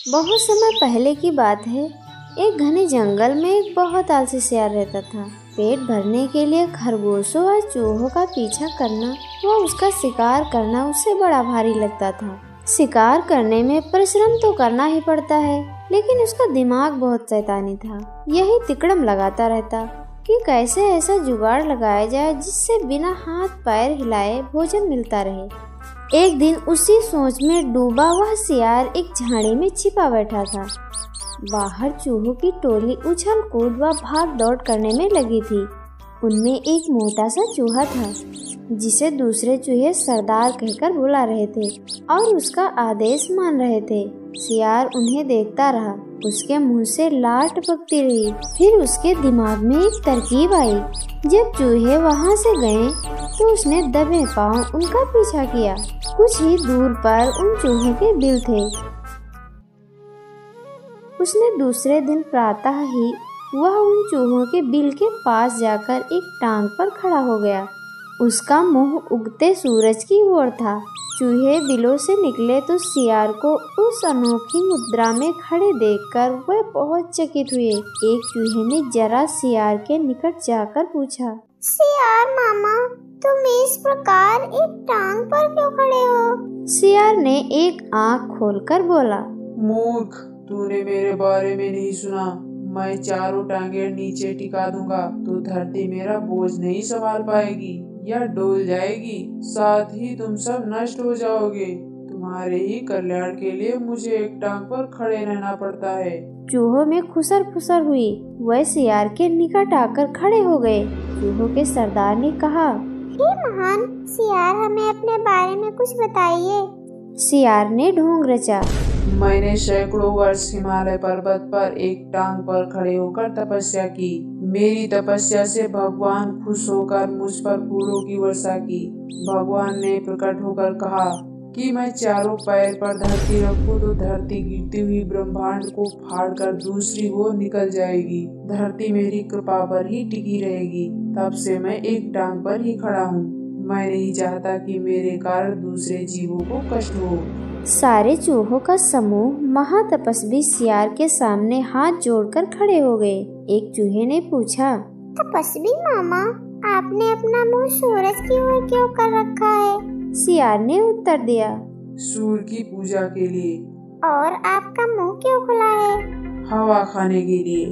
बहुत समय पहले की बात है। एक घने जंगल में एक बहुत आलसी सियार रहता था। पेट भरने के लिए खरगोशों और चूहों का पीछा करना व उसका शिकार करना उसे बड़ा भारी लगता था। शिकार करने में परिश्रम तो करना ही पड़ता है, लेकिन उसका दिमाग बहुत शैतानी था। यही तिकड़म लगाता रहता कि कैसे ऐसा जुगाड़ लगाया जाए जिससे बिना हाथ पैर हिलाए भोजन मिलता रहे। एक दिन उसी सोच में डूबा वह सियार एक झाड़ी में छिपा बैठा था। बाहर चूहों की टोली उछल कूद व भाग दौड़ करने में लगी थी। उनमें एक मोटा सा चूहा था जिसे दूसरे चूहे सरदार कहकर बुला रहे थे और उसका आदेश मान रहे थे। सियार उन्हें देखता रहा। उसके मुंह से लार टपकती रही। फिर उसके दिमाग में एक तरकीब आई। जब चूहे वहां से गए तो उसने दबे पांव उनका पीछा किया। कुछ ही दूर पर उन चूहों के बिल थे। उसने दूसरे दिन प्रातः ही वह उन चूहों के बिल के पास जाकर एक टांग पर खड़ा हो गया। उसका मुंह उगते सूरज की ओर था। चूहे बिलों से निकले तो सियार को उस अनोखी मुद्रा में खड़े देखकर वह बहुत चकित हुए। एक चूहे ने जरा सियार के निकट जाकर पूछा, सियार मामा, तुम इस प्रकार एक टांग पर क्यों खड़े हो? सियार ने एक आंख खोलकर बोला, मूर्ख, तूने मेरे बारे में नहीं सुना। मैं चारों टांगे नीचे टिका दूंगा तो धरती मेरा बोझ नहीं संभाल पाएगी या डोल जाएगी। साथ ही तुम सब नष्ट हो जाओगे। तुम्हारे ही कल्याण के लिए मुझे एक टांग पर खड़े रहना पड़ता है। चूहों में खुसर फुसर हुई। वह सियार के निकट आकर खड़े हो गए। चूहों के सरदार ने कहा, हे महान सियार, हमें अपने बारे में कुछ बताइए। सियार ने ढोंग रचा, मैंने सैकड़ों वर्ष हिमालय पर्वत पर एक टांग पर खड़े होकर तपस्या की। मेरी तपस्या से भगवान खुश होकर मुझ पर फूलों की वर्षा की। भगवान ने प्रकट होकर कहा कि मैं चारों पैर पर धरती रखूं तो धरती गिरती हुई ब्रह्मांड को फाड़कर दूसरी ओर निकल जाएगी। धरती मेरी कृपा पर ही टिकी रहेगी। तब से मैं एक टांग पर ही खड़ा हूँ। मैं नहीं चाहता कि मेरे कारण दूसरे जीवों को कष्ट हो। सारे चूहों का समूह महातपस्वी सियार के सामने हाथ जोड़कर खड़े हो गए। एक चूहे ने पूछा, तपस्वी मामा, आपने अपना मुंह सूरज की ओर क्यों कर रखा है? सियार ने उत्तर दिया, सूर्य की पूजा के लिए। और आपका मुंह क्यों खुला है? हवा खाने के लिए।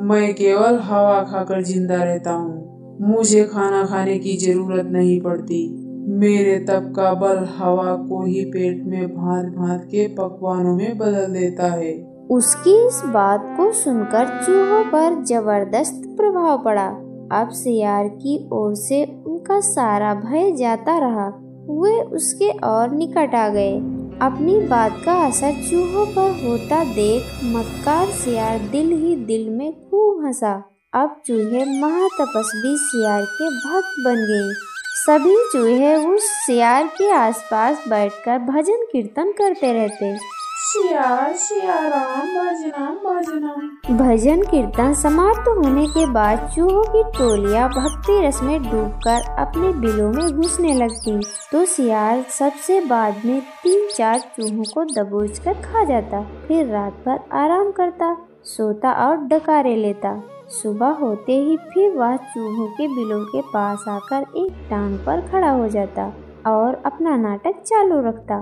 मैं केवल हवा खाकर जिंदा रहता हूँ। मुझे खाना खाने की जरूरत नहीं पड़ती। मेरे तप का बल हवा को ही पेट में भांत भांत के पकवानों में बदल देता है। उसकी इस बात को सुनकर चूहों पर जबरदस्त प्रभाव पड़ा। अब सियार की ओर से उनका सारा भय जाता रहा। वे उसके और निकट आ गए। अपनी बात का असर चूहों पर होता देख मक्कार सियार दिल ही दिल में खूब हंसा। अब चूहे महातपस्वी सियार के भक्त बन गए। सभी चूहे उस सियार के आसपास बैठकर भजन कीर्तन करते रहते। सियार सियाराम भजनम भजनम। भजन कीर्तन समाप्त होने के बाद चूहों की टोलियां भक्ति रस में डूबकर अपने बिलों में घुसने लगती तो सियार सबसे बाद में 3-4 चूहों को दबोच कर खा जाता। फिर रात भर आराम करता, सोता और डकारे लेता। सुबह होते ही फिर वह चूहों के बिलों के पास आकर एक टांग पर खड़ा हो जाता और अपना नाटक चालू रखता।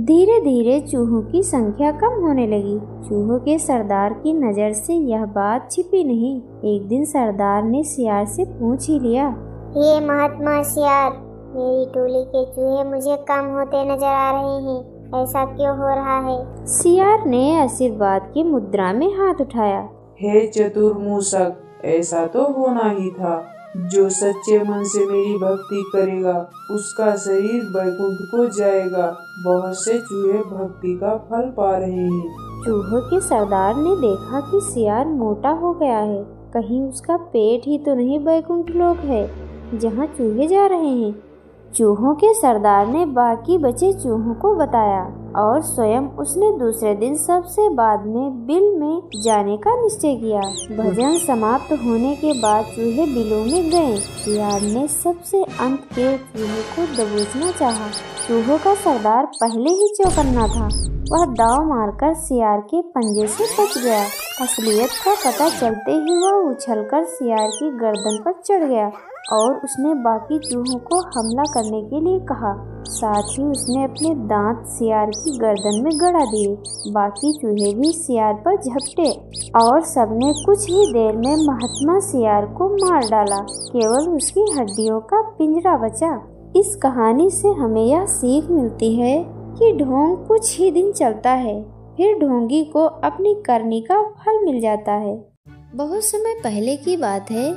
धीरे धीरे चूहों की संख्या कम होने लगी। चूहों के सरदार की नज़र से यह बात छिपी नहीं। एक दिन सरदार ने सियार से पूछ ही लिया, हे महात्मा सियार, मेरी टोली के चूहे मुझे कम होते नजर आ रहे हैं। ऐसा क्यों हो रहा है? सियार ने आशीर्वाद की मुद्रा में हाथ उठाया, हे चतुर्मुषक, ऐसा तो होना ही था। जो सच्चे मन से मेरी भक्ति करेगा उसका शरीर वैकुंठ को जाएगा। बहुत से चूहे भक्ति का फल पा रहे हैं। चूहों के सरदार ने देखा कि सियार मोटा हो गया है। कहीं उसका पेट ही तो नहीं वैकुंठ लोक है जहाँ चूहे जा रहे हैं। चूहों के सरदार ने बाकी बचे चूहों को बताया और स्वयं उसने दूसरे दिन सबसे बाद में बिल में जाने का निश्चय किया। भजन समाप्त होने के बाद चूहे बिलों में गए। सियार ने सबसे अंत के चूहे को दबोचना चाहा। चूहों का सरदार पहले ही चौकन्ना था। वह दाव मारकर सियार के पंजे से बच गया। असलियत का पता चलते ही वह उछलकर सियार की गर्दन पर चढ़ गया और उसने बाकी चूहों को हमला करने के लिए कहा। साथ ही उसने अपने दांत सियार की गर्दन में गड़ा दिए। बाकी चूहे भी सियार पर झपटे और सबने कुछ ही देर में महात्मा सियार को मार डाला। केवल उसकी हड्डियों का पिंजरा बचा। इस कहानी से हमें यह सीख मिलती है कि ढोंग कुछ ही दिन चलता है, फिर ढोंगी को अपनी करनी का फल मिल जाता है। बहुत समय पहले की बात है,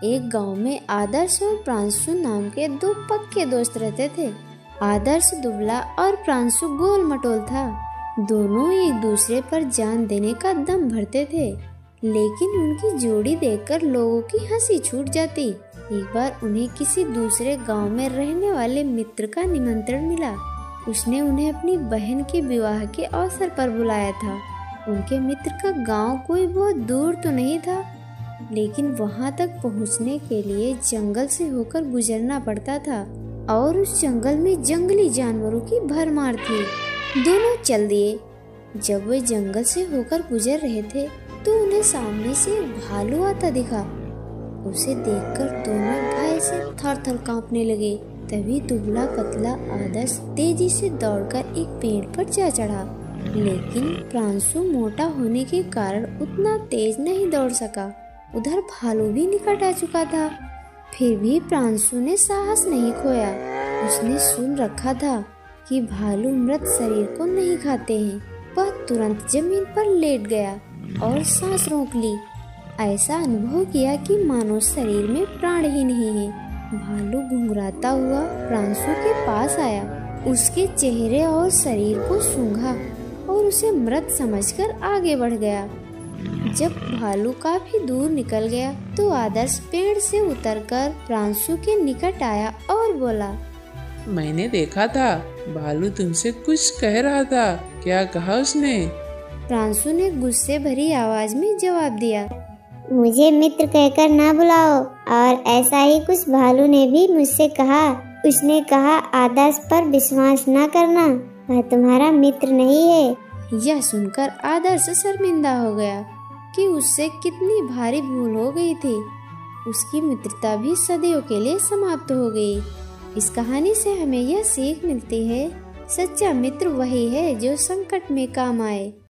एक गांव में आदर्श और प्रांशु नाम के दो पक्के दोस्त रहते थे। आदर्श दुबला और प्रांशु गोल मटोल था। दोनों एक दूसरे पर जान देने का दम भरते थे, लेकिन उनकी जोड़ी देखकर लोगों की हंसी छूट जाती। एक बार उन्हें किसी दूसरे गांव में रहने वाले मित्र का निमंत्रण मिला। उसने उन्हें अपनी बहन के विवाह के अवसर पर बुलाया था। उनके मित्र का गांव कोई बहुत दूर तो नहीं था, लेकिन वहां तक पहुंचने के लिए जंगल से होकर गुजरना पड़ता था और उस जंगल में जंगली जानवरों की भरमार थी। दोनों चल दिए। जब वे जंगल से होकर गुजर रहे थे तो उन्हें सामने से एक भालू आता दिखा। उसे देखकर दोनों भय से थर-थर कांपने लगे। तभी दुबला पतला आदर्श तेजी से दौड़कर एक पेड़ पर जा चढ़ा, लेकिन प्रांशु मोटा होने के कारण उतना तेज नहीं दौड़ सका। उधर भालू भी निकट आ चुका था। फिर भी प्रांशु ने साहस नहीं खोया। उसने सुन रखा था कि भालू मृत शरीर को नहीं खाते हैं। वह तुरंत जमीन पर लेट गया और सांस रोक ली। ऐसा अनुभव किया कि मानो शरीर में प्राण ही नहीं है। भालू घुंघराता हुआ प्रांशु के पास आया, उसके चेहरे और शरीर को सूंघा और उसे मृत समझकर आगे बढ़ गया। जब भालू काफी दूर निकल गया तो आदर्श पेड़ से उतरकर प्रांशु के निकट आया और बोला, मैंने देखा था, भालू तुमसे कुछ कह रहा था, क्या कहा उसने? प्रांशु ने गुस्से भरी आवाज में जवाब दिया, मुझे मित्र कहकर ना बुलाओ। और ऐसा ही कुछ भालू ने भी मुझसे कहा। उसने कहा आदर्श पर विश्वास न करना, वह तुम्हारा मित्र नहीं है। यह सुनकर आदर्श शर्मिंदा हो गया कि उससे कितनी भारी भूल हो गई थी। उसकी मित्रता भी सदियों के लिए समाप्त हो गई। इस कहानी से हमें यह सीख मिलती है, सच्चा मित्र वही है जो संकट में काम आए।